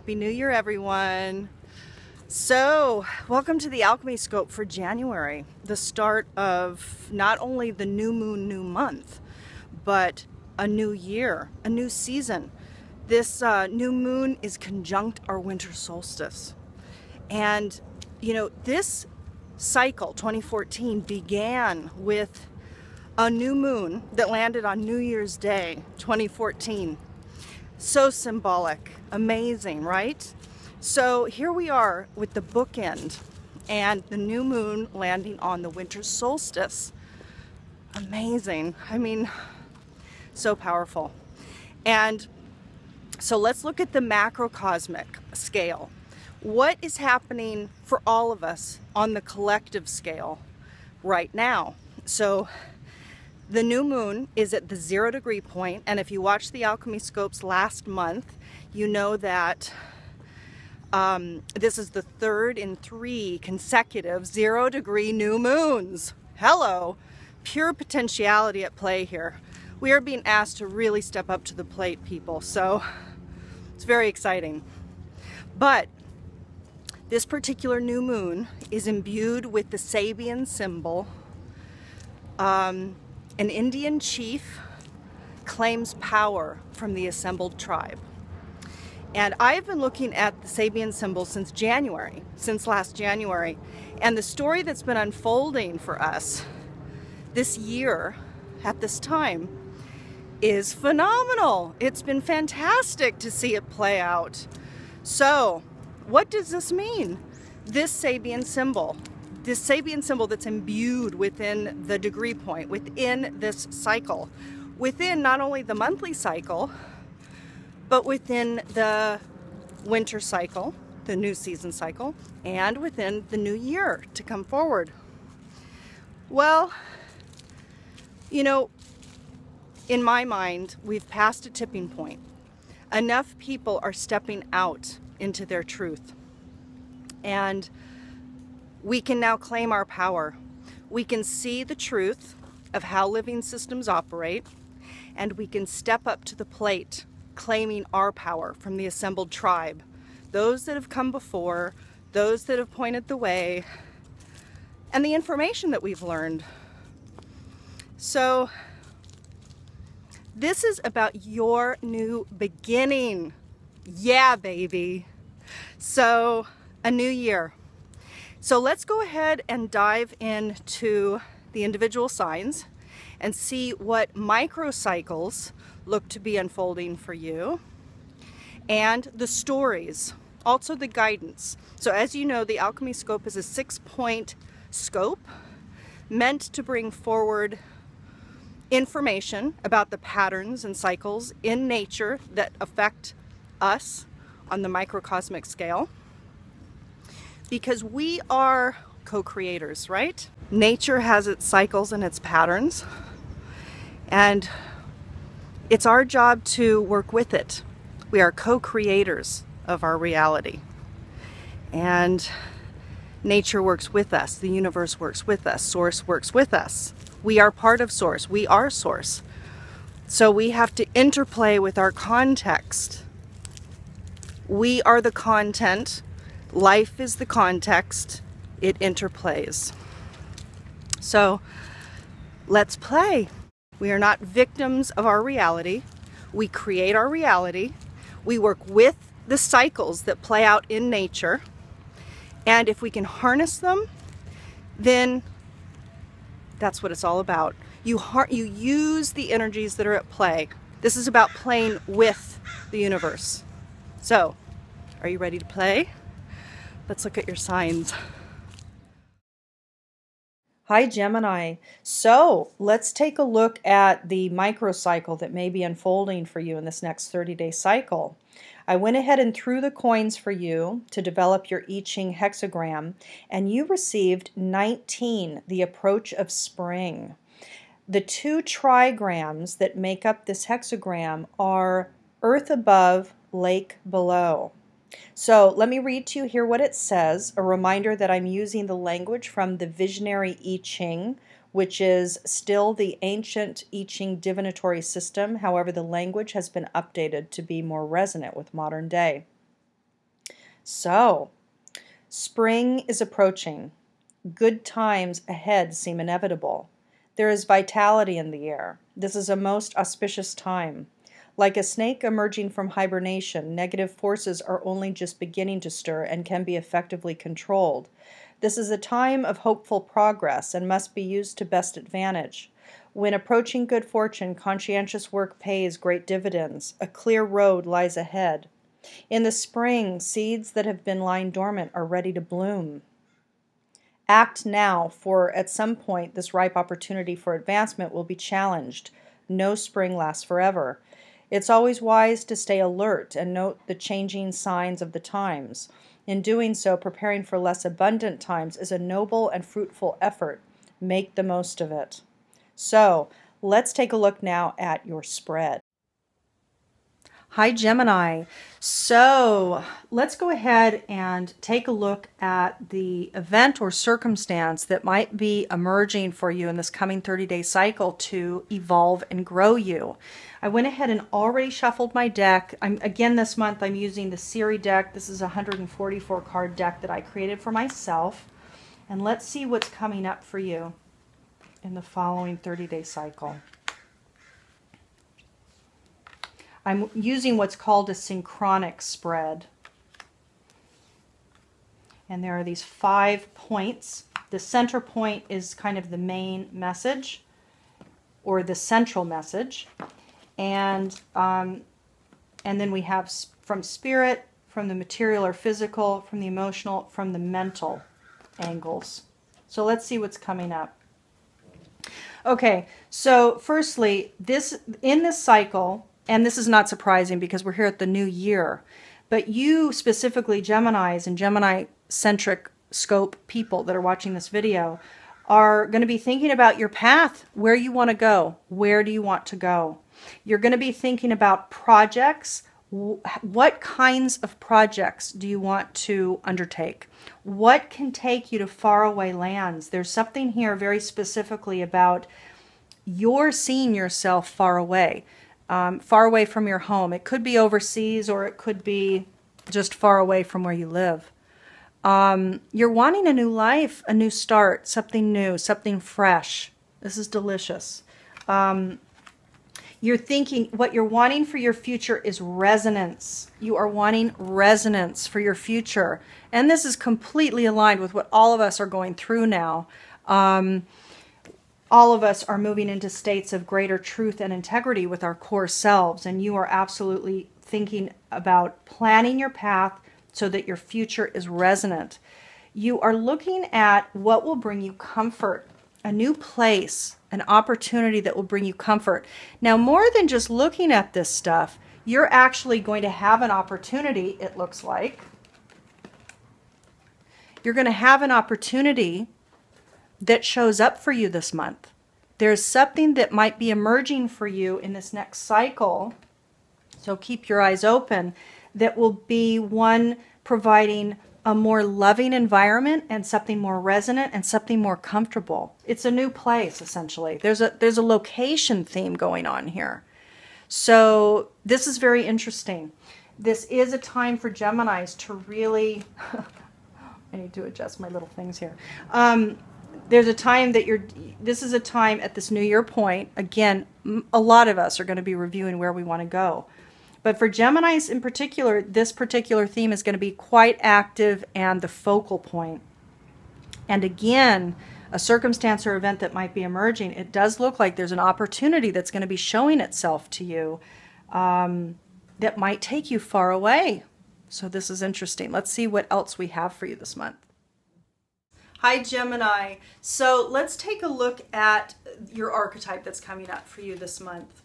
Happy New Year, everyone. So, welcome to the Alchemy Scope for January, the start of not only the new moon, new month, but a new year, a new season. This new moon is conjunct our winter solstice. And, you know, this cycle, 2014, began with a new moon that landed on New Year's Day, 2014. So symbolic, amazing, right? So here we are with the bookend and the new moon landing on the winter solstice. Amazing. I mean, so powerful. And so let's look at the macrocosmic scale. What is happening for all of us on the collective scale right now? So the new moon is at the 0 degree point, and if you watched the Alchemy Scopes last month, you know that this is the third in 3 consecutive 0 degree new moons. Hello, pure potentiality at play here. We are being asked to really step up to the plate, people, so it's very exciting. But this particular new moon is imbued with the Sabian symbol. An Indian chief claims power from the assembled tribe. And I've been looking at the Sabian symbol since January, since last January. And the story that's been unfolding for us this year at this time is phenomenal. It's been fantastic to see it play out. So, what does this mean? This Sabian symbol that's imbued within the degree point, within this cycle, within not only the monthly cycle, but within the winter cycle, the new season cycle, and within the new year to come forward. Well, you know, in my mind, we've passed a tipping point. Enough people are stepping out into their truth. And we can now claim our power. We can see the truth of how living systems operate, and we can step up to the plate, claiming our power from the assembled tribe. Those that have come before, those that have pointed the way, and the information that we've learned. So, this is about your new beginning. Yeah, baby. So, a new year. So let's go ahead and dive into the individual signs and see what microcycles look to be unfolding for you, and the stories, also the guidance. So as you know, the Alchemy Scope is a 6-point scope meant to bring forward information about the patterns and cycles in nature that affect us on the microcosmic scale. Because we are co-creators, right? Nature has its cycles and its patterns, and it's our job to work with it. We are co-creators of our reality. And nature works with us, the universe works with us, Source works with us. We are part of Source, we are Source. So we have to interplay with our context. We are the content. Life is the context, it interplays. So let's play. We are not victims of our reality. We create our reality. We work with the cycles that play out in nature. And if we can harness them, then that's what it's all about. You use the energies that are at play. This is about playing with the universe. So, are you ready to play? Let's look at your signs. Hi, Gemini. So let's take a look at the microcycle that may be unfolding for you in this next 30-day cycle. I went ahead and threw the coins for you to develop your I Ching hexagram, and you received 19, the approach of spring. The 2 trigrams that make up this hexagram are earth above, lake below. So let me read to you here what it says, a reminder that I'm using the language from the visionary I Ching, which is still the ancient I Ching divinatory system. However, the language has been updated to be more resonant with modern day. So, spring is approaching. Good times ahead seem inevitable. There is vitality in the air. This is a most auspicious time. Like a snake emerging from hibernation, negative forces are only just beginning to stir and can be effectively controlled. This is a time of hopeful progress and must be used to best advantage. When approaching good fortune, conscientious work pays great dividends. A clear road lies ahead. In the spring, seeds that have been lying dormant are ready to bloom. Act now, for at some point this ripe opportunity for advancement will be challenged. No spring lasts forever. It's always wise to stay alert and note the changing signs of the times. In doing so, preparing for less abundant times is a noble and fruitful effort. Make the most of it. So, let's take a look now at your spread. Hi, Gemini. So, let's go ahead and take a look at the event or circumstance that might be emerging for you in this coming 30-day cycle to evolve and grow you. I went ahead and already shuffled my deck. Again, this month I'm using the Siri deck. This is a 144 card deck that I created for myself. And let's see what's coming up for you in the following 30-day cycle. I'm using what's called a synchronic spread. And there are these 5 points. The center point is kind of the main message, or the central message. And then we have from spirit, from the material or physical, from the emotional, from the mental angles. So let's see what's coming up. Okay, so firstly, in this cycle, and this is not surprising because we're here at the new year, but you specifically, Geminis and Gemini-centric scope people that are watching this video, are going to be thinking about your path, where you want to go. Where do you want to go? You're going to be thinking about projects. What kinds of projects do you want to undertake? What can take you to faraway lands? There's something here very specifically about you're seeing yourself far away from your home. It could be overseas, or it could be just far away from where you live. You're wanting a new life, a new start, something new, something fresh. This is delicious. You're thinking what you're wanting for your future is resonance. You are wanting resonance for your future. And this is completely aligned with what all of us are going through now. All of us are moving into states of greater truth and integrity with our core selves. And you are absolutely thinking about planning your path so that your future is resonant. You are looking at what will bring you comfort, a new place, an opportunity that will bring you comfort. Now, more than just looking at this stuff, you're actually going to have an opportunity, it looks like. You're going to have an opportunity that shows up for you this month. There's something that might be emerging for you in this next cycle, so keep your eyes open, that will be one providing a more loving environment and something more resonant and something more comfortable. It's a new place, essentially. There's a location theme going on here. So this is very interesting. This is a time for Geminis to really... I need to adjust my little things here. There's a time that this is a time at this New Year point. Again, a lot of us are going to be reviewing where we want to go. But for Geminis in particular, this particular theme is going to be quite active and the focal point. And again, a circumstance or event that might be emerging, it does look like there's an opportunity that's going to be showing itself to you that might take you far away. So this is interesting. Let's see what else we have for you this month. Hi, Gemini. So let's take a look at your archetype that's coming up for you this month.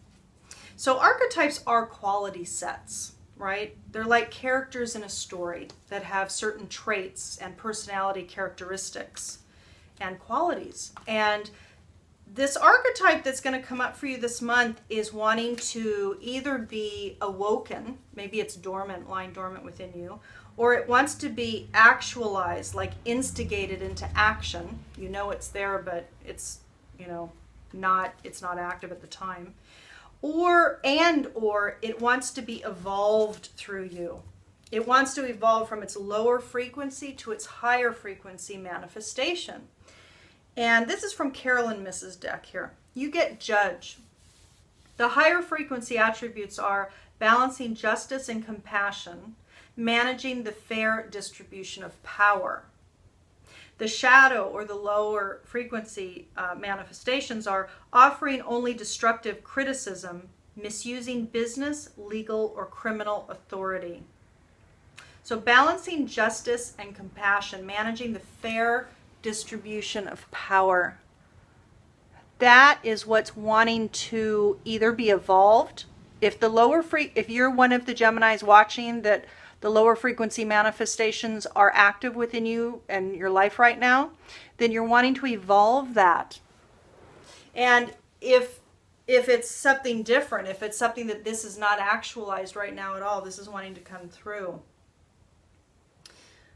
So archetypes are quality sets, right? They're like characters in a story that have certain traits and personality characteristics and qualities. And this archetype that's going to come up for you this month is wanting to either be awoken, maybe it's dormant, lying dormant within you, or it wants to be actualized, like instigated into action. You know it's there, but it's, it's not active at the time. Or it wants to be evolved through you. It wants to evolve from its lower frequency to its higher frequency manifestation. And this is from Carolyn Mrs. deck here. You get Judge. The higher frequency attributes are balancing justice and compassion, managing the fair distribution of power. The shadow or the lower frequency manifestations are offering only destructive criticism, misusing business, legal, or criminal authority. So balancing justice and compassion, managing the fair distribution of power. That is what's wanting to either be evolved. If you're one of the Geminis watching that the lower frequency manifestations are active within you and your life right now, then you're wanting to evolve that. And if it's something different, if it's something that this is not actualized right now at all, this is wanting to come through.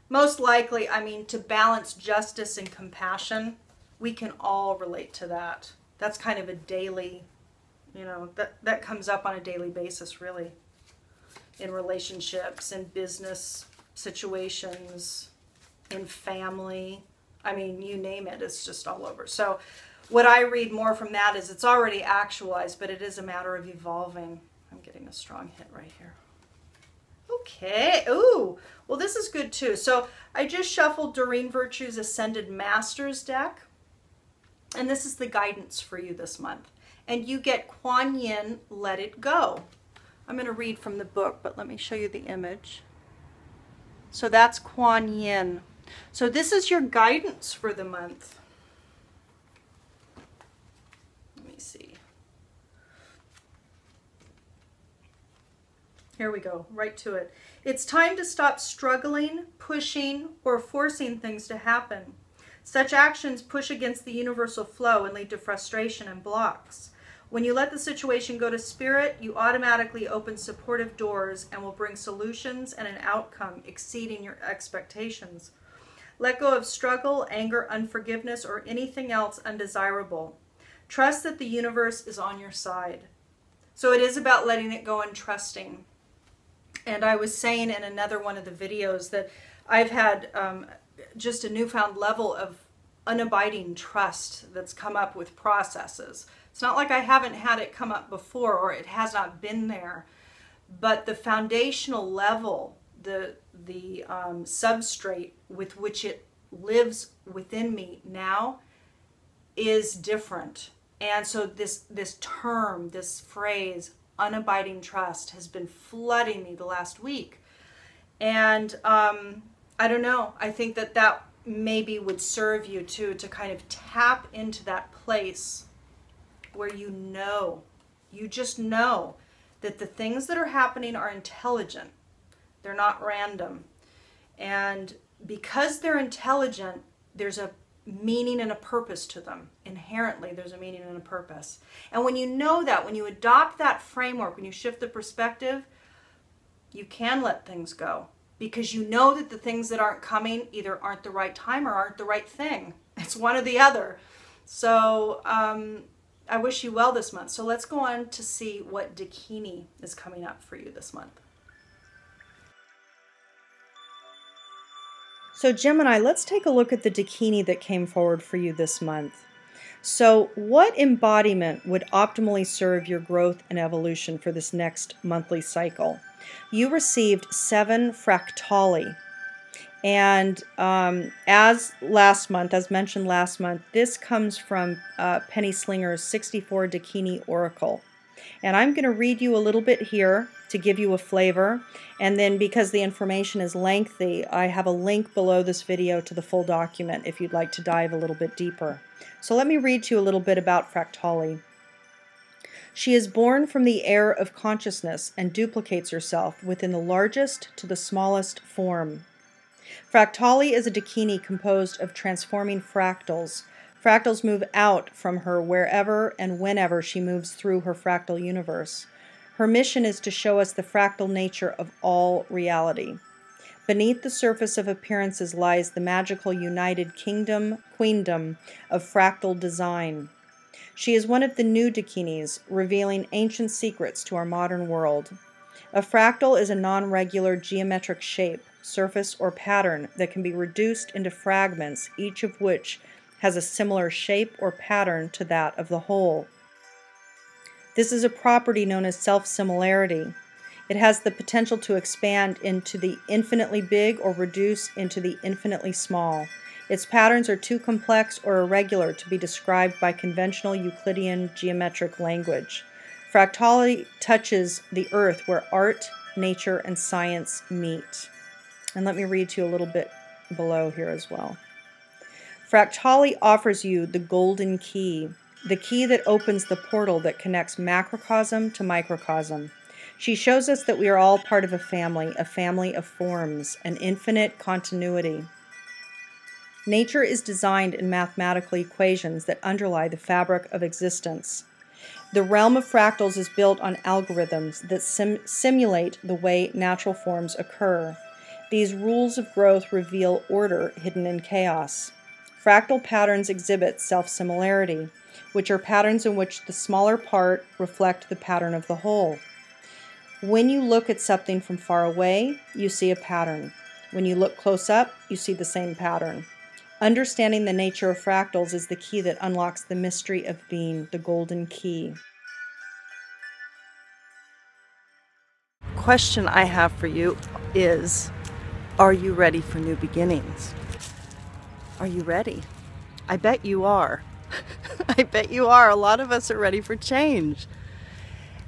Most likely, I mean, to balance justice and compassion, we can all relate to that. That's kind of a daily, you know, that comes up on a daily basis, really, in relationships, in business situations, in family. I mean, you name it, it's just all over. So what I read more from that is it's already actualized, but it is a matter of evolving. I'm getting a strong hit right here. Okay. Ooh. Well, this is good too. So I just shuffled Doreen Virtue's Ascended Masters deck. And this is the guidance for you this month. And you get Kuan Yin, Let It Go. I'm going to read from the book, but let me show you the image. So that's Kuan Yin. So this is your guidance for the month. Let me see. Here we go, right to it. It's time to stop struggling, pushing, or forcing things to happen. Such actions push against the universal flow and lead to frustration and blocks. When you let the situation go to spirit, you automatically open supportive doors and will bring solutions and an outcome exceeding your expectations. Let go of struggle, anger, unforgiveness, or anything else undesirable. Trust that the universe is on your side. So it is about letting it go and trusting. And I was saying in another one of the videos that I've had just a newfound level of unabiding trust that's come up with processes. It's not like I haven't had it come up before or it has not been there, but the foundational level, the substrate with which it lives within me now is different. And so this term, this phrase, unabiding trust, has been flooding me the last week. And I don't know, I think that maybe would serve you too, to kind of tap into that place where you just know that the things that are happening are intelligent. They're not random. And because they're intelligent, there's a meaning and a purpose to them. Inherently, there's a meaning and a purpose. And when you know that, when you adopt that framework, when you shift the perspective, you can let things go. Because you know that the things that aren't coming either aren't the right time or aren't the right thing. It's one or the other. So I wish you well this month. So let's go on to see what Dakini is coming up for you this month. So Gemini, let's take a look at the Dakini that came forward for you this month. So what embodiment would optimally serve your growth and evolution for this next monthly cycle? You received 7 fractali. And as mentioned last month, this comes from Penny Slinger's 64 Dakini Oracle. And I'm going to read you a little bit here to give you a flavor. And then because the information is lengthy, I have a link below this video to the full document if you'd like to dive a little bit deeper. So let me read to you a little bit about fractali. She is born from the air of consciousness and duplicates herself within the largest to the smallest form. Fractali is a Dakini composed of transforming fractals. Fractals move out from her wherever and whenever she moves through her fractal universe. Her mission is to show us the fractal nature of all reality. Beneath the surface of appearances lies the magical united queendom of fractal design. She is one of the new Dakinis, revealing ancient secrets to our modern world. A fractal is a non-regular geometric shape, surface, or pattern that can be reduced into fragments, each of which has a similar shape or pattern to that of the whole. This is a property known as self-similarity. It has the potential to expand into the infinitely big or reduce into the infinitely small. Its patterns are too complex or irregular to be described by conventional Euclidean geometric language. Fractality touches the earth where art, nature, and science meet. And let me read to you a little bit below here as well. Fractality offers you the golden key, the key that opens the portal that connects macrocosm to microcosm. She shows us that we are all part of a family of forms, an infinite continuity. Nature is designed in mathematical equations that underlie the fabric of existence. The realm of fractals is built on algorithms that simulate the way natural forms occur. These rules of growth reveal order hidden in chaos. Fractal patterns exhibit self-similarity, which are patterns in which the smaller part reflect the pattern of the whole. When you look at something from far away, you see a pattern. When you look close up, you see the same pattern. Understanding the nature of fractals is the key that unlocks the mystery of being, the golden key. Question I have for you is, are you ready for new beginnings? Are you ready? I bet you are. I bet you are. A lot of us are ready for change.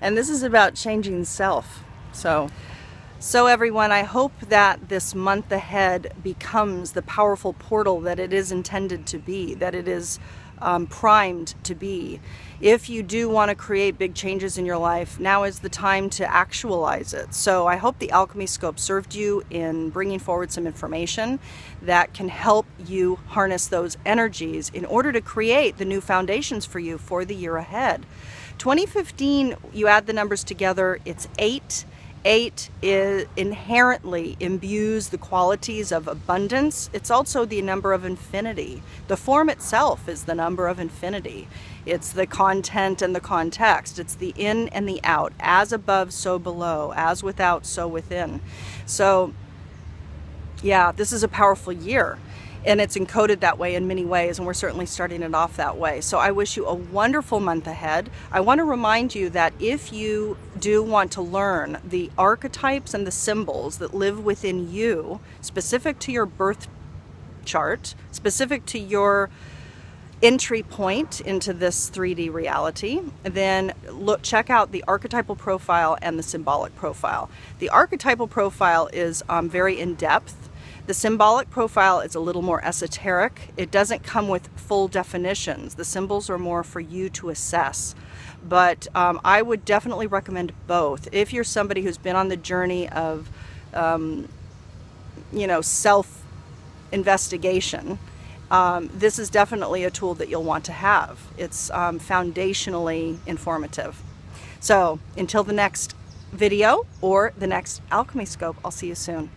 And this is about changing self. So everyone, I hope that this month ahead becomes the powerful portal that it is intended to be, that it is primed to be. If you do want to create big changes in your life, now is the time to actualize it. So I hope the Alchemy Scope served you in bringing forward some information that can help you harness those energies in order to create the new foundations for you for the year ahead. 2015, you add the numbers together, it's 8. 8 inherently imbues the qualities of abundance. It's also the number of infinity. The form itself is the number of infinity. It's the content and the context. It's the in and the out. As above, so below. As without, so within. So, yeah, this is a powerful year. And it's encoded that way in many ways, and we're certainly starting it off that way. So I wish you a wonderful month ahead. I want to remind you that if you do want to learn the archetypes and the symbols that live within you, specific to your birth chart, specific to your entry point into this 3D reality, then check out the archetypal profile and the symbolic profile. The archetypal profile is very in-depth. The symbolic profile is a little more esoteric. It doesn't come with full definitions. The symbols are more for you to assess. But I would definitely recommend both. If you're somebody who's been on the journey of, self-investigation, this is definitely a tool that you'll want to have. It's foundationally informative. So until the next video or the next Alchemy Scope, I'll see you soon.